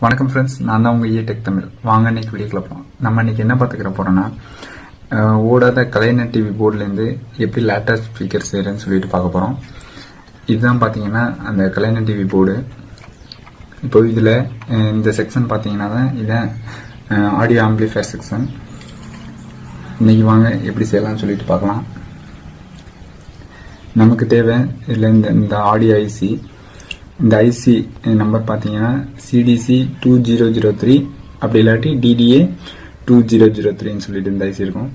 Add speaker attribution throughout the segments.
Speaker 1: வணக்கம் ஃப்ரெண்ட்ஸ், நான் தான் உங்கள் டெக் தமிழ். வாங்க இன்னைக்கு வீடியோக்குள்ள போகலாம். நம்ம இன்னைக்கு என்ன பார்த்துக்கிற போறோம்னா, ஓடாத கலைஞர் டிவி போர்ட்லேருந்து எப்படி லேப்டாப் ஸ்பீக்கர் செய்கிறேன்னு சொல்லிட்டு பார்க்க போகிறோம். இதுதான் பார்த்தீங்கன்னா அந்த கலைஞர் டிவி போர்டு. இப்போ இதில் இந்த செக்ஷன் பார்த்தீங்கன்னா தான் இதான் ஆடியோ ஆம்பிளிஃபயர் செக்ஷன். இன்னைக்கு வாங்க எப்படி செய்யலாம்னு சொல்லிட்டு பார்க்கலாம். நமக்கு தேவை இதில் இந்த ஆடியோ ஐசி. இந்த ஐசி நம்பர் பார்த்தீங்கன்னா CDC 2003 அப்படி இல்லாட்டி DDA 2003 சொல்லிட்டு இந்த ஐசி இருக்கும்.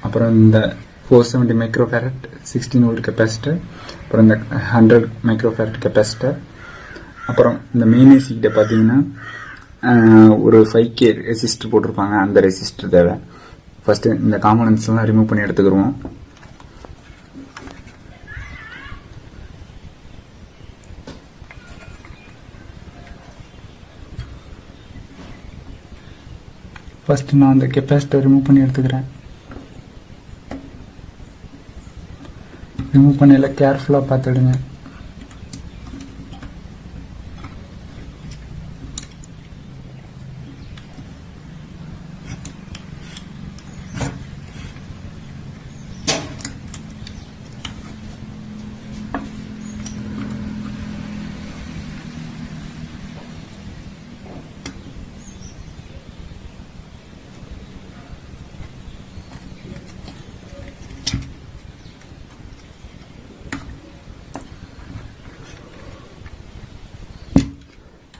Speaker 1: அப்புறம் இந்த 470 மைக்ரோஃபாரட் 16 வோல்ட் கெப்பாசிட்டர், அப்புறம் இந்த 100 மைக்ரோஃபாரட் கெப்பாசிட்டர், அப்புறம் இந்த மெயின் ஐசி கிட்ட பார்த்தீங்கன்னா ஒரு 5K ரெசிஸ்டர் போட்டிருப்பாங்க. அந்த ரெசிஸ்டர் தேவை. ஃபர்ஸ்ட் இந்த காம்பனன்ட்ஸ் எல்லாம் ரிமூவ் பண்ணி எடுத்துக்கிடுவோம். ஃபர்ஸ்ட் நான் அந்த கெப்பாசிட்டர் ரிமூவ் பண்ணி எடுத்துக்கிறேன். ரிமூவ் பண்ணல கேர்ஃபுல்லாக பார்த்துடுங்க.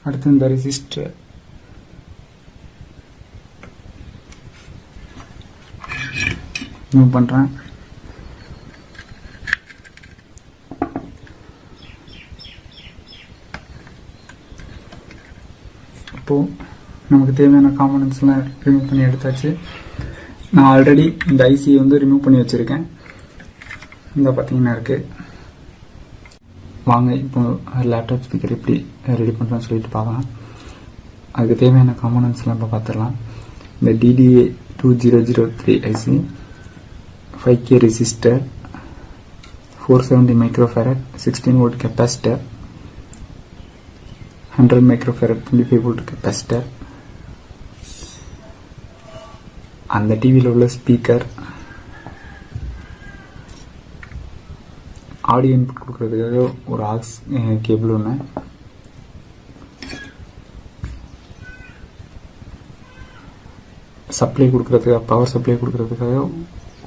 Speaker 1: அடுத்து இந்த ரெசிஸ்டர் ரிமூவ் பண்றேன். அப்போ நமக்கு தேவையான காம்பனன்ட்ஸ் எல்லாம் ரிமூவ் பண்ணி எடுத்தாச்சு. நான் ஆல்ரெடி இந்த ஐசியை ரிமூவ் பண்ணி வச்சிருக்கேன். இந்த பார்த்தீங்கன்னா இருக்கு. வாங்க இப்போ லேப்டாப் ஸ்பீக்கர் எப்படி ரெடி பண்ணுறோன்னு சொல்லிட்டு பார்க்கலாம். அதுக்கு தேவையான காம்பனன்ட்ஸ்லாம் இப்போ பார்த்துடலாம். இந்த DDA 2003 IC, 5K resistor, 470 microfarad 16 volt capacitor, 100 microfarad 25 volt capacitor, அந்த டிவியில் உள்ள ஸ்பீக்கர், ஆடியோ இன்புட் கொடுக்கறதுக்காக ஒரு ஆக்ஸ் கேபிள் ஒன்று, சப்ளை கொடுக்கறதுக்காக பவர் சப்ளை கொடுக்கறதுக்காக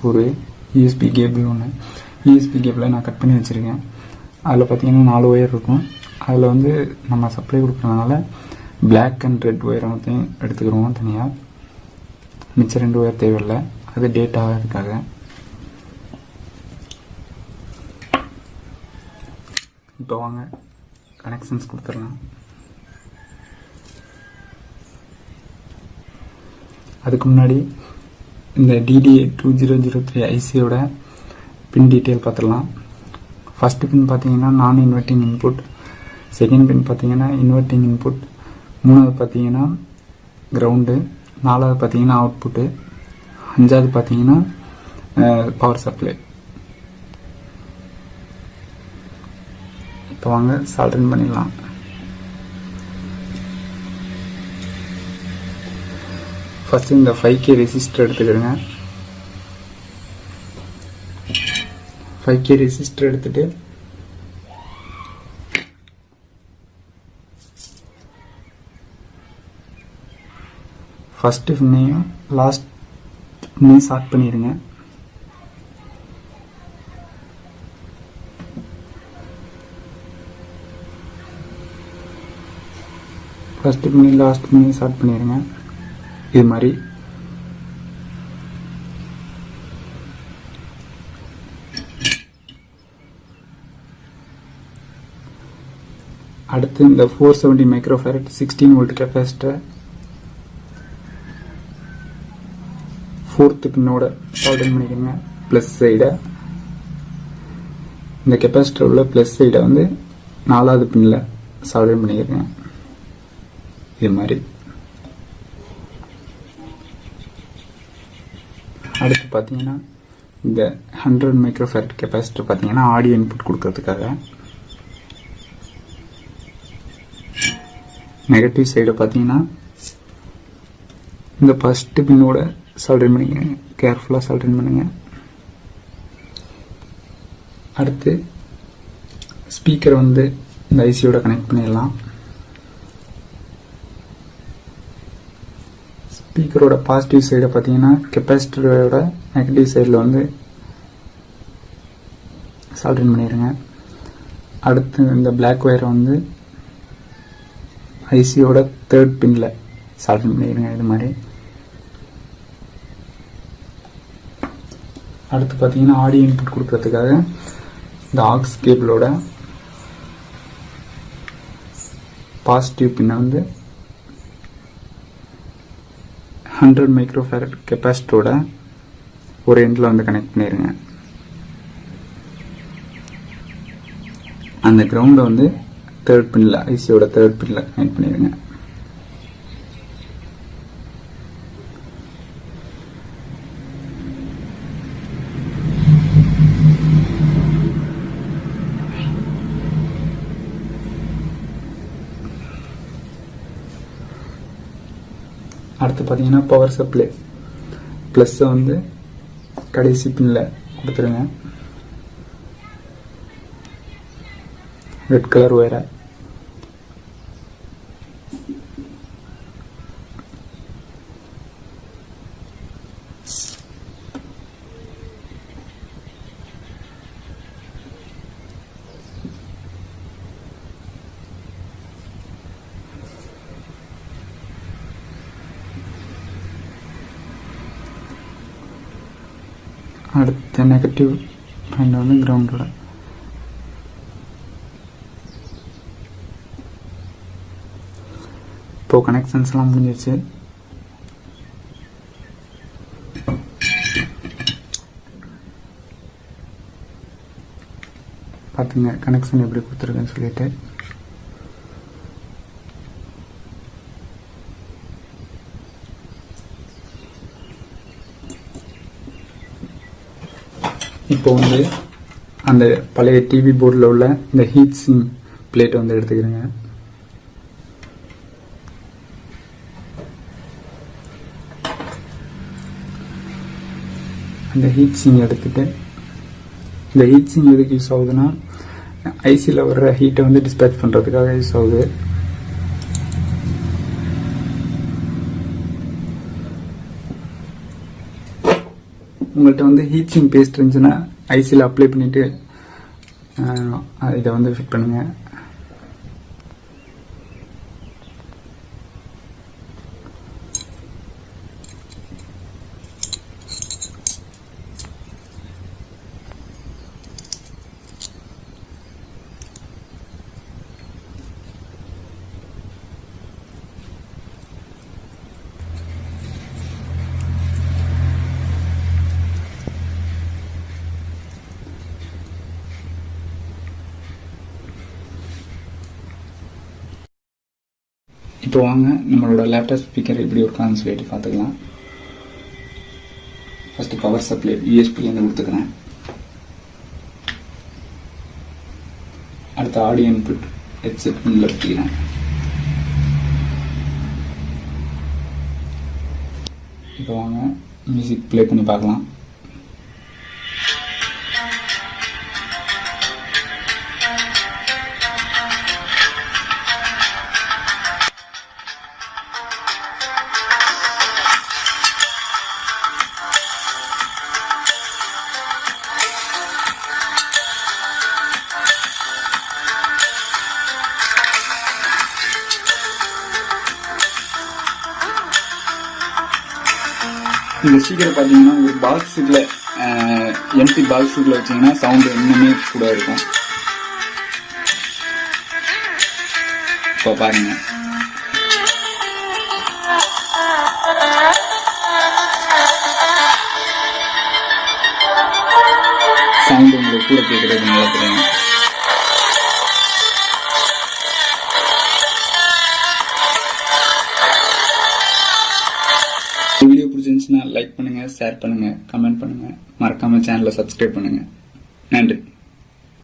Speaker 1: ஒரு USB கேபிள் ஒன்று. USB கேபிளை நான் கட் பண்ணி வச்சுருக்கேன். அதில் பார்த்தீங்கன்னா 4 ஒயர் இருக்கும். அதில் நம்ம சப்ளை கொடுக்கறதுனால பிளாக் அண்ட் ரெட் ஒயர் மட்டும் எடுத்துக்கிறோம் தனியாக. மிச்சம் 2 ஒயர் தேவையில்லை, அது டேட்டா ஆகிறதுக்காக. இப்போ வாங்க கனெக்ஷன்ஸ் கொடுத்துடலாம். அதுக்கு முன்னாடி இந்த DDA 2003 ஐசியோட பின் டீட்டெயில் பார்த்துடலாம். ஃபர்ஸ்ட் பின் பார்த்தீங்கன்னா நான் இன்வெர்ட்டிங் இன்புட், செகண்ட் பின் பார்த்தீங்கன்னா இன்வெர்ட்டிங் இன்புட், மூணாவது பார்த்தீங்கன்னா கிரவுண்டு, நாலாவது பார்த்தீங்கன்னா அவுட்புட்டு, அஞ்சாவது பார்த்தீங்கன்னா பவர் சப்ளை. இப்போ வாங்க சால்டரிங் பண்ணிடலாம். ஃபர்ஸ்ட் இந்த 5K ரெசிஸ்டர் எடுத்துக்கிறேங்க. 5K ரெசிஸ்டர் எடுத்துட்டு ஃபர்ஸ்ட் பின்னையும் லாஸ்ட் பின்னையும் ஷார்ட் பண்ணிடுங்க. ஃபர்ஸ்ட் பண்ணி லாஸ்ட் பண்ணி ஸ்டார்ட் பண்ணிடுங்க. இது மாதிரி அடுத்து இந்த 470 மைக்ரோஃபாரட் 16 வோல்ட் கெப்பாசிட்டர் ஃபோர்த் பின்னோட சால்டர் பண்ணிக்கோங்க. பிளஸ் சைடை இந்த கெப்பாசிட்டர் உள்ள பிளஸ் சைடை 4வது பின்னில் சால்டர் பண்ணிக்கிறேங்க. இது மாதிரி அடுத்து பார்த்தீங்கன்னா இந்த 100 மைக்ரோஃபாரட் கெப்பாசிட்டர் பார்த்தீங்கன்னா ஆடியோ இன்புட் கொடுக்கறதுக்காக. நெகட்டிவ் சைடை பார்த்தீங்கன்னா இந்த ஃபர்ஸ்ட் பின்னோட சால்டரிங் பண்ணிங்க, கேர்ஃபுல்லாக சால்டரிங் பண்ணுங்க. அடுத்து ஸ்பீக்கரை வந்து இந்த ஐசியோட கனெக்ட் பண்ணிடலாம். ஸ்பீக்கரோட பாசிட்டிவ் சைடை பார்த்தீங்கன்னா கெப்பாசிட்டரோட நெகட்டிவ் சைடில் வந்து சால்டரிங் பண்ணிடுங்க. அடுத்து இந்த பிளாக் ஒயரை வந்து ஐசியோட தேர்ட் பின்னில் சால்டரிங் பண்ணிடுங்க இது மாதிரி. அடுத்து பார்த்தீங்கன்னா ஆடியோ இன்புட் கொடுக்கறதுக்காக இந்த ஆக்ஸ் கேபிளோட பாசிட்டிவ் பின்னை வந்து 100 மைக்ரோஃபாரட் கெப்பாசிட்டரோட ஒரு எண்டில் வந்து கனெக்ட் பண்ணிடுங்க. அந்த கிரவுண்டை வந்து தேர்ட் பின்னில் ஐசியோட தேர்ட் பின்னில் கனெக்ட் பண்ணிடுங்க. அடுத்து பார்த்தீங்கன்னா பவர் சப்ளை ப்ளஸ்ஸை வந்து கடைசி பின்னில் கொடுத்துருங்க. ரெட் கலர் ஒயரை அடுத்த நெகட்டிவ் பாயிண்ட் வந்து கிரவுண்டோட. இப்போ கனெக்ஷன்ஸ் எல்லாம் முடிஞ்சிருச்சு. பார்த்துங்க கனெக்ஷன் எப்படி கொடுத்துருக்குன்னு சொல்லிட்டு. இப்போ வந்து அந்த பழைய டிவி போர்டில் உள்ள இந்த ஹீட் சிங் பிளேட்டை வந்து எடுத்துக்கிறேங்க. அந்த ஹீட் சிங் எடுத்துட்டு, இந்த ஹீட் சிங் எதுக்கு யூஸ் ஆகுதுன்னா ஐசியில் வர்ற ஹீட்டை வந்து டிஸ்பேச் பண்ணுறதுக்காக யூஸ் ஆகுது. உங்கள்கிட்ட வந்து ஹீட் சிங் பேஸ்ட் இருந்துச்சுன்னா ஐசியில் அப்ளை பண்ணிவிட்டு இதை வந்து ஃபிட் பண்ணுங்கள். இப்போ வாங்க நம்மளோட லேப்டாப் ஸ்பீக்கர் எப்படி இருக்கான்னு சொல்லிட்டு பார்த்துக்கலாம். ஃபர்ஸ்ட் பவர் சப்ளை யூஎஸ்பிலேருந்து கொடுத்துக்கிறேன். அடுத்த ஆடியோ இன்புட் ஹெட்செட் பின்ல வச்சுக்கிறேன். இப்போ வாங்க மியூசிக் ப்ளே பண்ணி பார்க்கலாம். இந்த ஸ்பீக்கரை பார்த்தீங்கன்னா ஒரு பாக்ஸுக்குள்ள எம்டி பாக்ஸுக்குள்ள வச்சிங்கன்னா சவுண்டு இன்னுமே கூட இருக்கும். இப்போ பாருங்க, சவுண்டு உங்களுக்கு கூட கேட்கறது நல்லா தெரியும். வீடியோ பிடிச்சிருந்துச்சுன்னா லைக் பண்ணுங்க, ஷேர் பண்ணுங்க, கமெண்ட் பண்ணுங்க, மறக்காம சேனலை சப்ஸ்கிரைப் பண்ணுங்க. நன்றி.